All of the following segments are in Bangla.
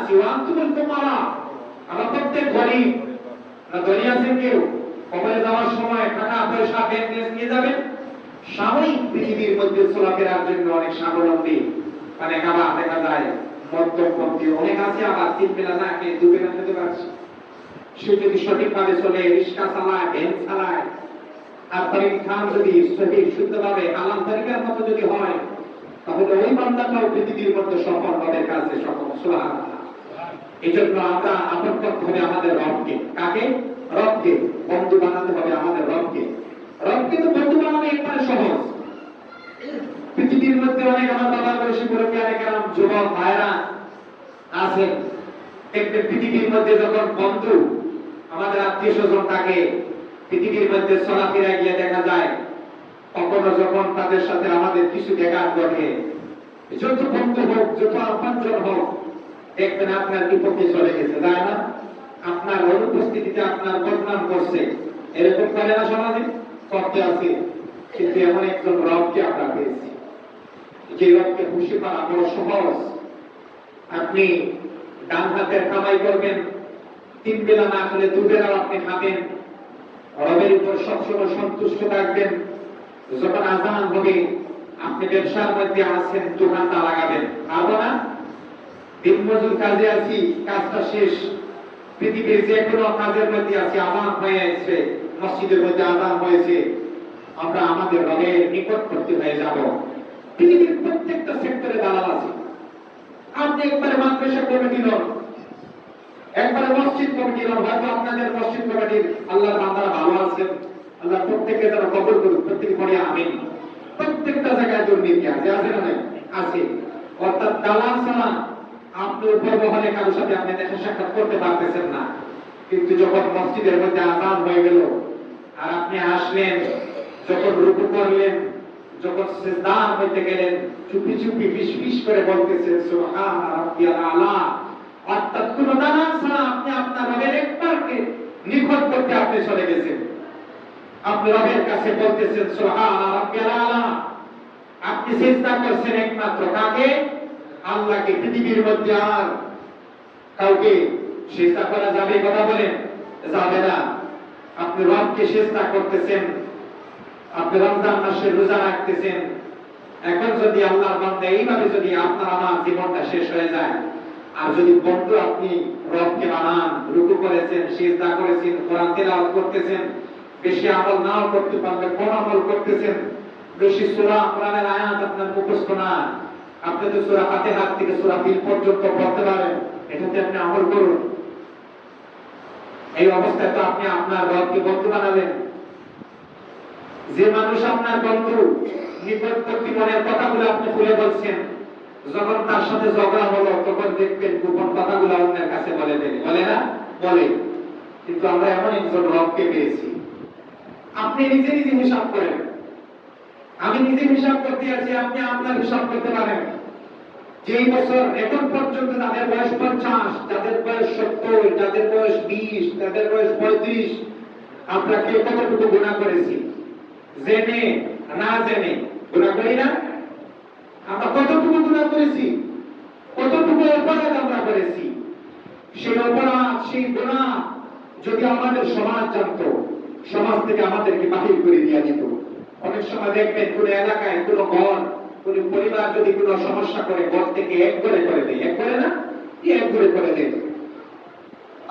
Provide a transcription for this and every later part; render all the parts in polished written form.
নাসি ওয়া আনতুমুল ফুকারা, আমরা প্রত্যেক গরিব। না ধনী আছেন কেউ? কবরে যাওয়ার সময় টাকা পয়সা ব্যাংক নিয়ে যাবেন। সাময়িক পৃথিবীর মধ্যে চলাফেরার জন্য অনেক স্বাবলম্বী, অনেক আবার দেখা যায় মধ্যপন্থী অনেক আছে, আবার তিন বেলা না খেয়ে দুবেলা খেতে পারছে। সে যদি সঠিকভাবে চলে, রিক্সা চালায়, ভ্যান চালায়, আর তারিখ খান যদি সঠিক শুদ্ধভাবে হালাল তরিকার মতো যদি হয়, তাহলে ওই বান্দাটাও পৃথিবীর মধ্যে সফল হবে, কাজে সফল। সুবহানাল্লাহ। এই জন্য আমরা আপন করতে হবে আমাদের রবকে। কাকে? রবকে। বন্ধু বানাতে হবে আমাদের রবকে। রবকে তো বন্ধু বানানো একবারে সহজ। পৃথিবীর মধ্যে অনেক আমার বাবার বয়সী মুরব্বিয়ানে কেরাম, যুবক ভাইরা আছেন, দেখবেন পৃথিবীর মধ্যে যখন বন্ধু আমাদের আত্মীয় স্বজন থাকে, পৃথিবীর মধ্যে চলাফেরা গিয়ে দেখা যায় কখনো যখন তাদের সাথে আমাদের কিছু দেখা ঘটে, যত বন্ধু হোক, যত আপনজন হোক, দেখবেন আপনার বিপক্ষে চলে গেছে, যায় না? আপনার অনুপস্থিতিতে আপনার বদনাম করছে, এরকম করে না সমাজে? করতে আছে। কিন্তু এমন একজন রবকে আমরা পেয়েছি, যে রবকে খুশি করা বড় সহজ। আপনি ডান হাতের কামাই করবেন, তিন বেলা না খেলে দুবেলাও আপনি খাবেন, রবের উপর সবসময় সন্তুষ্ট থাকবেন। যখন আজান হবে, আপনি ব্যবসার মধ্যে আছেন, দোকানটা লাগাবেন, পারবো না? দিনমজুর কাজে আছি, কাজটা শেষ, পৃথিবীর যে কোনো কাজের মধ্যে আছি, আজান হয়ে আসছে, মসজিদের মধ্যে আজান হয়েছে, আমরা আমাদের রবের নিকটবর্তী হয়ে যাব। পৃথিবীর প্রত্যেকটা সেক্টরে দালাল আছে। আপনি একবারে মাদ্রাসা কমিটি নন, একবারে মসজিদ কমিটি নন, হয়তো আপনাদের মসজিদ কমিটির আল্লাহর বান্দারা ভালো আছেন, আল্লাহ প্রত্যেককে যেন কবুল করুন, প্রত্যেকে পড়ে আমিন। প্রত্যেকটা জায়গায় দুর্নীতি আছে, আছে না? আছে। অর্থাৎ দালাল ছাড়া আপনি উপর মহলে কারোর সাথে আপনি দেখা সাক্ষাৎ করতে পারতেছেন না। কিন্তু যখন মসজিদের মধ্যে আযান হয়ে গেল, আর আপনি আসলেন, যখন রুকু করলেন, যখন সিজদার হইতে গেলেন, চুপি চুপি ফিসফিস করে বলতেছেন সুবহান রাব্বিয়াল আলা। অর্থাৎ কোন দালাল ছাড়া আপনি আপনার রবের একবারকে নিকট করতে আপনি চলে গেছেন। আপনি রবের কাছে বলতেছেন সুবহান রাব্বিয়াল আলা। আপনি সিজদা করছেন একমাত্র কাকে? আল্লাহকে। পৃথিবীর মধ্যে আর কাউকে সিজদা করা যাবে? কথা বলেন, যাবে না। আপনি রবকে সিজদা করতেছেন, আপনি রমজান মাসে রোজা রাখতেছেন। এখন যদি আল্লাহর বান্দা এইভাবে যদি আপনার আমার জীবনটা শেষ হয়ে যায়, আর যদি বন্ধু আপনি রবকে বানান, রুকু করেছেন, সিজদা করেছেন, কোরআন তেলাওয়াত করতেছেন, বেশি আমল নাও করতে পারলে কম আমল করতেছেন, বেশি সূরা কোরআনের আয়াত আপনার মুখস্থ না, আপনি তো সূরা ফাতিহা থেকে সূরা ফিল পর্যন্ত পড়তে পারেন, এটাতে আপনি আমল করুন। এই অবস্থায় তো আপনি আপনার রবকে বন্ধু বানালেন। যে মানুষ আপনার বন্ধু, নিকটবর্তী মনের কথাগুলো আপনি খুলে বলছেন, যখন তার সাথে ঝগড়া হলো, তখন দেখবেন গোপন কথাগুলো অন্যের কাছে বলে দেবে, বলে না? বলে। কিন্তু আমরা এমন একজন রবকে পেয়েছি। আপনি নিজে নিজে হিসাব করেন, আমি নিজে হিসাব করতে আছি, আপনি আপনার হিসাব করতে পারেন। যেই বছর এখন পর্যন্ত যাদের বয়স 50, যাদের বয়স 70, যাদের বয়স 20, যাদের বয়স 35, আমরা কে কতটুকু গুনাহ করেছি? জেনে না জেনে গুনাহ করি না? আমরা কতটুকু গুনাহ করেছি? কতটুকু অপরাধ আমরা করেছি? সেই অপরাধ, সেই গুনাহ যদি আমাদের সমাজ জানতো, সমাজ থেকে আমাদেরকে বাহির করে দিয়ে দিত। অনেক সময় দেখবেন কোন এলাকায়, কোন ঘর, কোন পরিবার যদি কোন সমস্যা করে, ঘর থেকে এক করে দেয়, এক করে না? এক করে দেয়।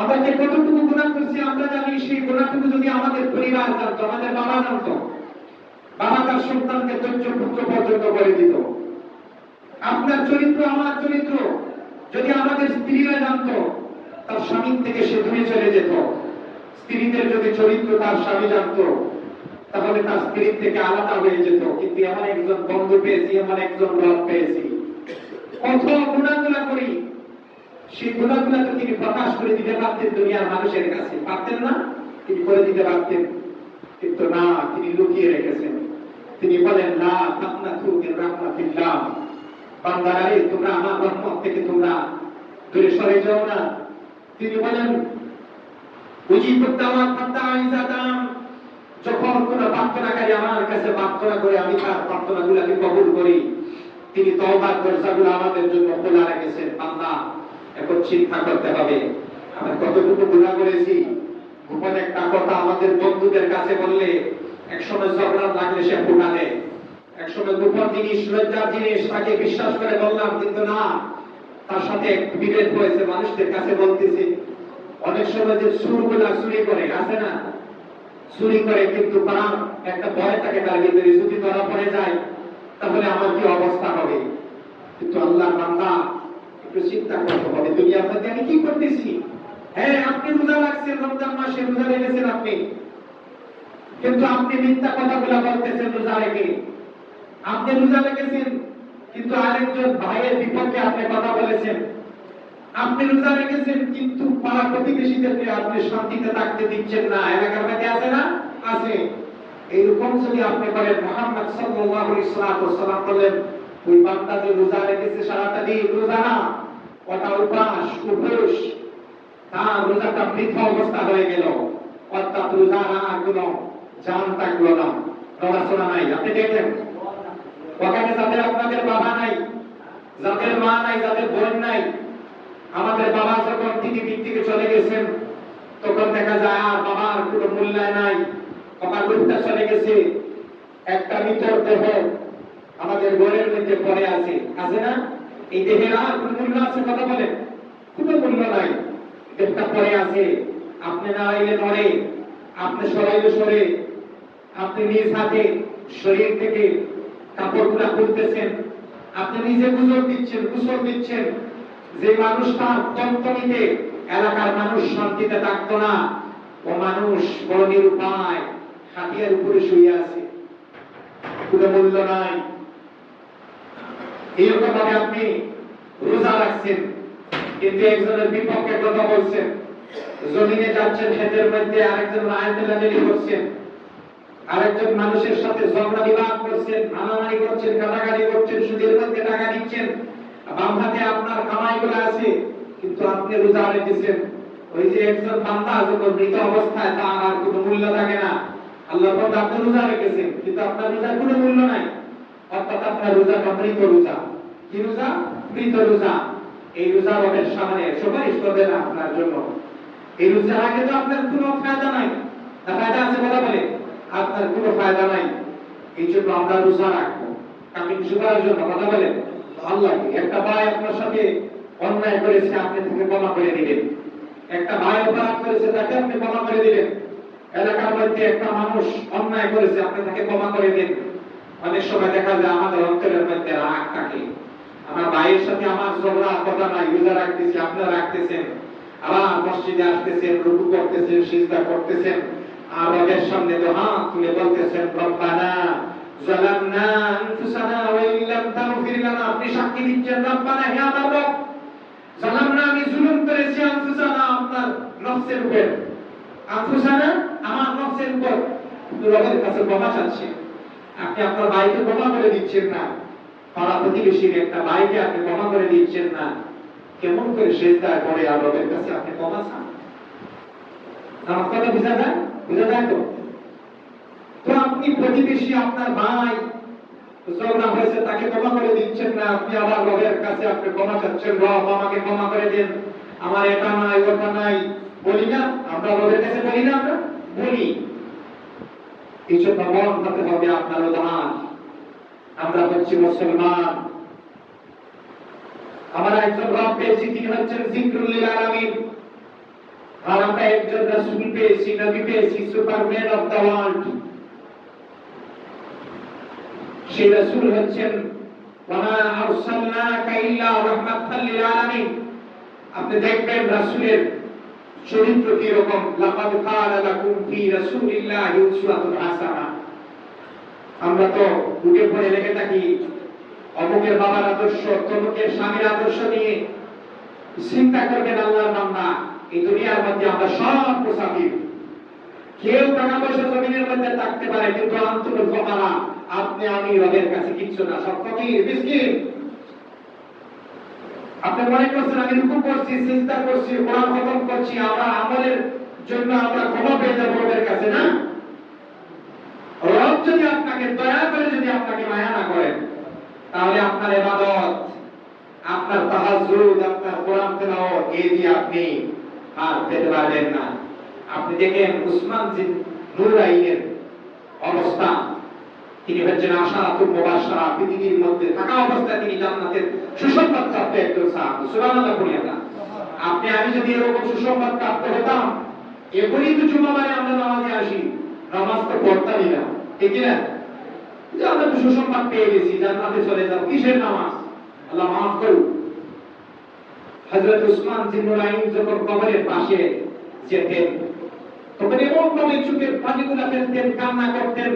আমরা যে কতটুকু গুনাহ করছি আমরা জানি। সেই গুনাহটুকু যদি আমাদের পরিবার জানতো, আমাদের বাবা জানতো, বাবা তার সন্তানকে ধৈর্য পুত্র পর্যন্ত করে দিত। আপনার চরিত্র, আমার চরিত্র যদি আমাদের স্ত্রীরা জানতো, তার স্বামী থেকে সে দূরে চলে যেত। স্ত্রীদের যদি চরিত্র তার স্বামী জানতো, তাহলে তার স্ত্রীর থেকে আলাদা হয়ে যেত। কিন্তু এমন একজন বন্ধু পেয়েছি, এমন একজন রব পেয়েছি। কত গুনাহগুলা করি, সেই গুনাহগুলা তো তিনি প্রকাশ করে দিতে পারতেন দুনিয়ার মানুষের কাছে, পারতেন না? তিনি করে দিতে পারতেন, কিন্তু না, তিনি লুকিয়ে রেখেছেন। তিনি বলেন লা তাকনাতু মিন রাহমাতিল্লাহ, বান্দারা রে, তোমরা আমার রহমত থেকে তোমরা দূরে সরে যাও না। তিনি বলেন উজিবুদ দাওয়াত হাত্তা ইজাদাম, যখন কোন প্রার্থনাকারী আমার কাছে প্রার্থনা করে, আমি তার প্রার্থনাগুলোকে কবুল করি। তিনি তওবার দরজাগুলো আমাদের জন্য খোলা রেখেছেন। বান্দা, এখন চিন্তা করতে হবে আমরা কতটুকু গুনাহ করেছি। গোপন একটা কথা আমাদের বন্ধুদের কাছে বললে একসময় ঝগড়া লাগলে সে ফোটা দেয়, একসময় গোপন জিনিস, লজ্জার জিনিস তাকে বিশ্বাস করে বললাম, কিন্তু না, তার সাথে বিভেদ হয়েছে, মানুষদের কাছে বলতেছি। অনেক সময় যে সুরগুলা চুরি করে আছে না, চুরি করে কিন্তু তার একটা ভয় থাকে তার ভিতরে, যদি ধরা পড়ে যায় তাহলে আমার কি অবস্থা হবে। কিন্তু আল্লাহ বান্দা একটু চিন্তা করতে হবে, দুনিয়ার মধ্যে আমি কি করতেছি। হ্যাঁ, আপনি রোজা রাখছেন, রমজান মাসে রোজা রেখেছেন আপনি, কিন্তু আপনি মিথ্যা কথাগুলো বলতেছেন রোজা রেখে। আপনি রোজা রেখেছেন কিন্তু আরেকজন ভাইয়ের বিপক্ষে আপনি কথা বলেছেন। আপনি রোজা রেখেছেন কিন্তু পাড়া প্রতিবেশীদেরকে আপনি শান্তিতে থাকতে দিচ্ছেন না। এলাকার মধ্যে আছে না? আছে। এইরকম যদি আপনি করেন, মুহাম্মদ সাল্লাল্লাহু আলাইহি ওয়াসাল্লাম বলেন, ওই বান্দা যে রোজা রেখেছে সারাটা দিন, রোজা না, ওটা উপোস, তার রোজাটা বৃথা অবস্থা হয়ে গেল, অর্থাৎ রোজা না কোনো জান থাকলো না, পড়াশোনা নাই। আপনি দেখলেন ওখানে যাদের আপনাদের বাবা নাই, যাদের মা নাই, যাদের বোন নাই, আমাদের বাবা যখন পৃথিবীর থেকে চলে গেছেন তখন দেখা যায় আর বাবার কোনো মূল্যায় নাই, বাবার রূপটা চলে গেছে, একটা মৃতর দেহ আমাদের ঘরের মধ্যে পড়ে আছে, আছে না? এই দেহের আর কোনো মূল্য আছে? কথা বলেন, কোনো মূল্য নাই। দেহটা পড়ে আছে, আপনি নাড়াইলে নড়ে, আপনি সরাইলে সরে, আপনি নিজ হাতে শরীর থেকে কাপড়গুলা খুলতেছেন, আপনি নিজে গোসল দিচ্ছেন। যে মানুষটা তন্তনিতে এলাকার মানুষ শান্তিতে থাকতো না, ও মানুষ বড় নিরুপায় হাতিয়ার উপরে শুয়ে আছে, কোনো মূল্য নাই। এরকম ভাবে আপনি রোজা রাখছেন কিন্তু একজনের বিপক্ষে কথা বলছেন, জমিনে যাচ্ছেন, ক্ষেতের মধ্যে আরেকজন রায় মেলামেলি করছেন, আরেকজন মানুষের সাথে ঝগড়া বিবাদ করছেন, মারামারি করছেন, গালাগালি করছেন, সুদের মধ্যে টাকা দিচ্ছেন, বাম হাতে আপনার কামাইগুলো আছে কিন্তু আপনি রোজা রেখেছেন। ওই যে একজন বান্দা যখন মৃত অবস্থায় তার আর কোনো মূল্য থাকে না, আল্লাহ বলেন আপনি রোজা রেখেছেন কিন্তু আপনার রোজার কোনো মূল্য নাই, অর্থাৎ আপনার রোজাটা মৃত রোজা। কি রোজা? মৃত রোজা। এই রোজা রবের সামনে সুপারিশ করবে না আপনার জন্য। এই রোজার আগে তো আপনার কোনো ফায়দা নাই, না ফায়দা আছে? কথা বলে আপনার কোনো ফায়দা নাই। এই জন্য আমরা রোজা রাখবো কামিন সুপারের জন্য। কথা বলেন আল্লাহ। একটা ভাই আপনার সাথে অন্যায় করেছে, আপনি তাকে ক্ষমা করে দিবেন। একটা ভাই অপরাধ করেছে, তাকে আপনি ক্ষমা করে দিবেন। এলাকার মধ্যে একটা মানুষ অন্যায় করেছে, আপনি তাকে ক্ষমা করে দেন। অনেক সময় দেখা যায় আমাদের অন্তরের মধ্যে রাগ থাকে, আমার ভাইয়ের সাথে আমার ঝগড়া কথা নাই, রোজা রাখতেছি, আপনারা রাখতেছেন, আবার মসজিদে আসতেছেন, রুকু করতেছেন, সিজদা করতেছেন, আর রবের সামনে তো হাত তুলে বলতেছেন রব্বানা যালামনা আনফুসানা ওয়া ইল্লাম তাগফির লানা। আপনি সাক্ষী দিচ্ছেন রব্বানা, হে আমার রব, যালামনা, আমি জুলুম করেছি, আনফুসানা, আপনার নফসের উপর, আনফুসানা, আমার নফসের উপর। রবের কাছে ক্ষমা চাচ্ছেন। আপনি আপনার ভাইকে ক্ষমা করে দিচ্ছেন না, পাড়া প্রতিবেশীর একটা ভাইকে আপনি ক্ষমা করে দিচ্ছেন না। কেমন করে সিজদায় পড়ে আর রবের কাছে আপনি ক্ষমা চান? আমার কথা বুঝা যায়? বুঝা যায় তো? তো আপনি প্রতিবেশী, আপনার ভাই ঝগড়া হয়েছে, তাকে ক্ষমা করে দিচ্ছেন না, আপনি আবার রবের কাছে আপনি ক্ষমা চাচ্ছেন, রব আমাকে ক্ষমা করে দেন, আমার এটা নাই ওটা নাই। বলি না আমরা রবের কাছে? বলি না? আমরা বলি। এই জন্য মন হতে হবে আপনার উদাহরণ, আমরা হচ্ছি মুসলমান, আমরা একজন রব পেয়েছি, তিনি হচ্ছেন জিকরুল লিল আলামিন, আর আমরা একজন রাসূল পেয়েছি, নবী পেয়েছি, সুপারম্যান অফ দ্য ওয়ার্ল্ড। সেই রাসূল হচ্ছেন ওয়া আরসালনাকা ইল্লা রাহমাতাল লিল আলামিন। আপনি দেখবেন রাসূলের চরিত্র কি রকম, লাকাদ কানা লাকুম ফি রাসূলিল্লাহি উসওয়াতুন হাসানা। আমরা তো বুকে পড়ে লেগে থাকি অমুকের বাবার আদর্শ, তমুকের স্বামীর আদর্শ নিয়ে। চিন্তা করবেন আল্লাহর বান্দা, এই দুনিয়ার মধ্যে আমরা সব মুসাফির। কেউ টাকা পয়সা জমিনের মধ্যে থাকতে পারে কিন্তু আনতুল ফুকারা, আপনি আমি রবের কাছে কিচ্ছু না, সব ফকির মিসকিন। আপনি মনে করছেন আমি রুকু করছি, সিজদা করছি, কোরআন খতম করছি, আমরা আমলের জন্য আমরা ক্ষমা পেয়ে যাবো রবের কাছে? না। রব যদি আপনাকে দয়া করে, যদি আপনাকে মায়া না করেন, তাহলে আপনার ইবাদত, আপনার তাহাজ্জুদ, আপনার কোরআন তেলাওয়াত, এ দিয়ে আপনি আর পেতে পারবেন না। আপনি দেখেন উসমান বিন নুরাইনের অবস্থা, তিনি হচ্ছেন আশারাতুল মুবাশশারা, পৃথিবীর মধ্যে থাকা অবস্থায় তিনি জান্নাতের সুসংবাদ প্রাপ্ত একজন সাহাবী। সুবহানাল্লাহ পড়িয়া না। আপনি আমি যদি এরকম সুসংবাদ প্রাপ্ত হতাম, এখনই তো জুমাবারে আমরা নামাজে আসি, নামাজ তো পড়তামই না, ঠিক না? যে আমরা তো সুসংবাদ পেয়ে গেছি, জান্নাতে চলে যাব, কিসের নামাজ? আল্লাহ মাফ করুন। হযরত উসমান বিন নুরাইন যখন কবরের পাশে যেতেন, তখন এমন ভাবে চোখের পানিগুলো ফেলতেন, কান্না করতেন।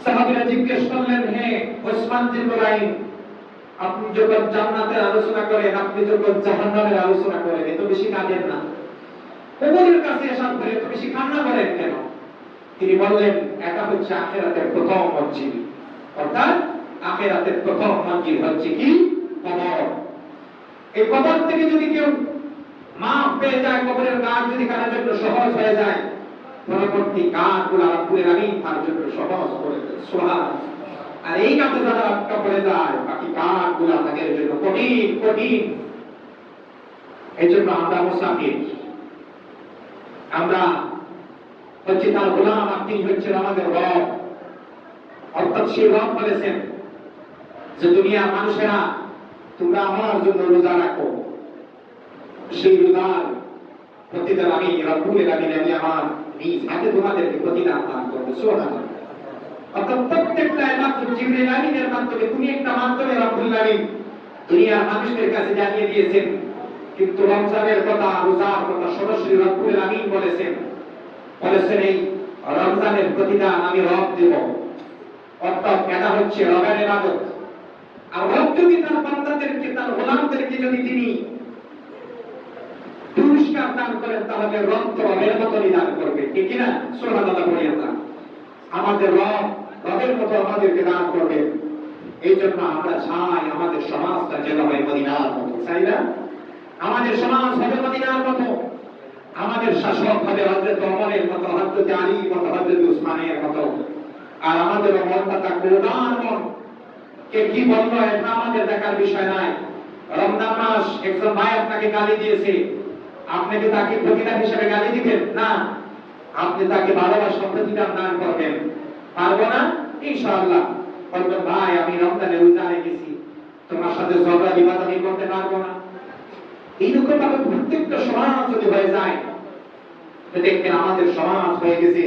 সাহাবীরা জিজ্ঞেস করলেন, হে উসমান বিন নুরাইন, আপনি যখন জান্নাতের আলোচনা করেন, আপনি যখন জাহান্নামের আলোচনা করেন, এত বেশি কাঁদেন না? কবরের কাছে আসার পরে এত বেশি কান্না করেন কেন? তিনি বললেন, এটা হচ্ছে আখিরাতের প্রথম মঞ্জিল। অর্থাৎ আখিরাতের প্রথম মঞ্জিল হচ্ছে কি? কবর। এই কবর থেকে যদি কেউ মাফ পেয়ে যায়, কবরের কাজ যদি কারোর জন্য সহজ হয়ে যায়, পরবর্তী কাজগুলো রব্বুল আলামিন তার জন্য সহজ করে দেন। সুবহানাল্লাহ। আর এই কাজে যারা আটকা পড়ে যায়, বাকি কাজগুলো তাদের জন্য কঠিন কঠিন। এই জন্য আমরা মুসাফির, আমরা হচ্ছে তার গোলাম, আর তিনি হচ্ছেন আমাদের রব। অর্থাৎ সেই রব বলেছেন যে দুনিয়ার মানুষেরা, তোমরা আমার জন্য রোজা রাখো, সেই রোজার প্রতিদান আমি রব্বুল আলামিন, আমি আমার নিজ হাতে তোমাদেরকে প্রতিদান দান করব। সুবহানাল্লাহ। অর্থাৎ প্রত্যেকটা ইবাদত জিবরিল আমিনের মাধ্যমে, তুমি একটা মাধ্যমে রব্বুল আলামিন দুনিয়ার মানুষদের কাছে জানিয়ে দিয়েছেন। কিন্তু রমজানের কথা, রোজার কথা সরাসরি রব্বুল আলামিন বলেছেন এই রমজানের প্রতিদান আমি রব দেব। অর্থাৎ এটা হচ্ছে রবের ইবাদত। আর রব যদি তার বান্দাদেরকে, তার গোলামদেরকে যদি তিনি পুরস্কার দান করেন, তাহলে রব তো রবের মতনই দান করবে, ঠিক না? সুবহানাল্লাহ পড়িয়া না। আমাদের রব রবের মতো আমাদেরকে দান করবে। এই জন্য আমরা চাই আমাদের সমাজটা যেন হয় মদিনার মতো, চাই না? আমাদের সমাজ হবে মদিনার মতো, আমাদের শাসক হবে হযরত ওমরের মতো, হযরত আলীর মতো, হযরত উসমানের মতো। আর আমাদের মনটা থাকবে উদার মন। কে কি বললো এটা আমাদের দেখার বিষয় নয়। রমজান মাস, একজন ভাই আপনাকে গালি দিয়েছে, আপনি কি তাকে প্রতিদান হিসেবে গালি দিবেন? না, আপনি তাকে ভালোবাসা প্রতিদান দান করবেন। পারবো না? ইনশাআল্লাহ বলবেন, ভাই আমি রমজানে রোজা রেখেছি, তোমার সাথে ঝগড়া বিবাদ আমি করতে পারবো না। এইরকম ভাবে প্রত্যেকটা সমাজ যদি হয়ে যায়, দেখবেন আমাদের সমাজ হয়ে গেছে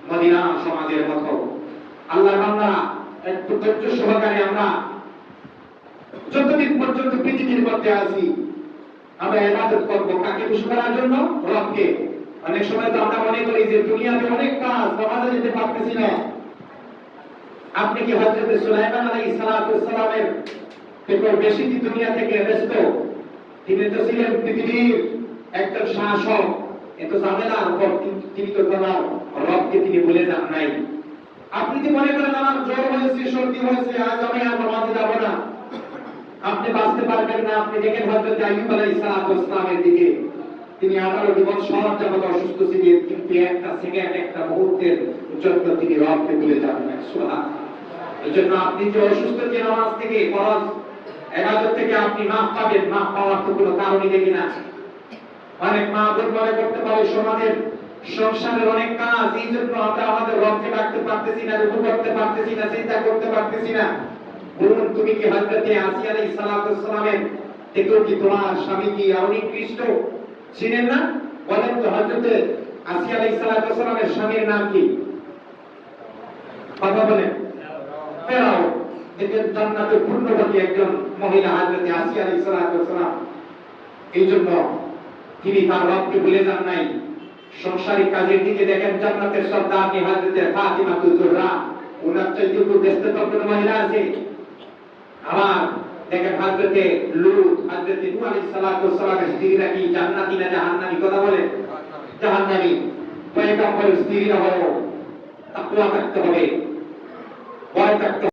মদিনা সমাজের মতো। আল্লাহর বান্দারা একটু ধৈর্য সহকারে আমরা যতদিন পর্যন্ত পৃথিবীর মধ্যে আছি, আমরা ইবাদত করব কাকে? খুশি করার জন্য? রবকে। অনেক সময় তো আমরা মনে করি যে দুনিয়াতে অনেক কাজ, নামাজে যেতে পারতেছি না। আপনি কি হযরত সুলাইমান আলাইহিস সালামের থেকে বেশি কি দুনিয়া থেকে ব্যস্ত? তিনি তো ছিলেন পৃথিবীর একজন শাসক, এত ঝামেলার পর তিনি তো তার রবকে তিনি ভুলে যান নাই। আপনি কি মনে করেন আমার জ্বর হয়েছে, সর্দি হয়েছে, আজ আমি আর নামাজে যাব না, আপনি বাঁচতে পারবেন না? আপনি দেখেন হযরত আইয়ুব আলাইহিস সালামের দিকে, তিনি 18 বছর যাবত অসুস্থ ছিলেন, কিন্তু একটা সেকেন্ড, একটা মুহূর্তের জন্য তিনি রবকে ভুলে যান না। সুবহানাল্লাহ। এইজন্য আপনি যে অসুস্থ যে নামাজ থেকে, ফরজ ইবাদত থেকে আপনি মাফ পাবেন, মাফ পাওয়ার তো কোনো কারণই দেখি না। অনেক মা বোন মনে করতে পারে সমাজের সংসারের অনেক কাজ, এই জন্য আমরা আমাদের রবকে ডাকতে পারতেছি না, রুকু করতে পারতেছি না, সিজদা করতে পারতেছি না। বলুন, তুমি কি হযরত আসিয়া আলাইহিস সালামের থেকেও কি তোমার স্বামী কি আরো নিকৃষ্ট ছিলেন না? বলেন তো, হযরত আসিয়া আলাইহিস সালামের স্বামীর নাম কি? কথা বলেন। ফেরাও। দেখেন জান্নাতের পূর্ণবতী একজন মহিলা হযরত আসিয়া আলাইহিস সালাম। এই জন্য তিনি তার রবকে ভুলে যান নাই। সংসারিক কাজের দিকে দেখেন জান্নাতের সর্দারনি হযরত ফাতিমা তুজরা, ওনার চাইতে খুব ব্যস্ততম কোনো মহিলা আছে? আবার দেখেন হযরত লূত, হযরত নূহ আলাইহিস সালামের স্ত্রীরা কি জান্নাতি না জাহান্নামী? কথা বলে। জাহান্নামী। পয়গম্বরের স্ত্রীরা হলো তাকওয়া থাকতে হবে, ভয় থাকতে